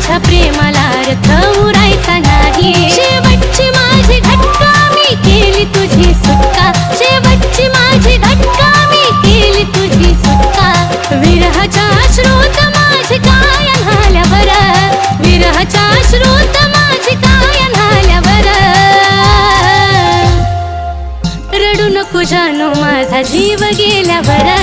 माझ्या प्रेमाला अर्थ उरायचा नाही. शेवटची माझी घटका मी केली तुझी सुटका. शेवटची माझी घटका मी केली तुझी सुटका. विरहाच्या अश्रूत माझी काय न्हाल्यावर. विरहाच्या अश्रूत माझी काय न्हाल्यावर. रडू नको जानू माझा जीव गेल्यावर.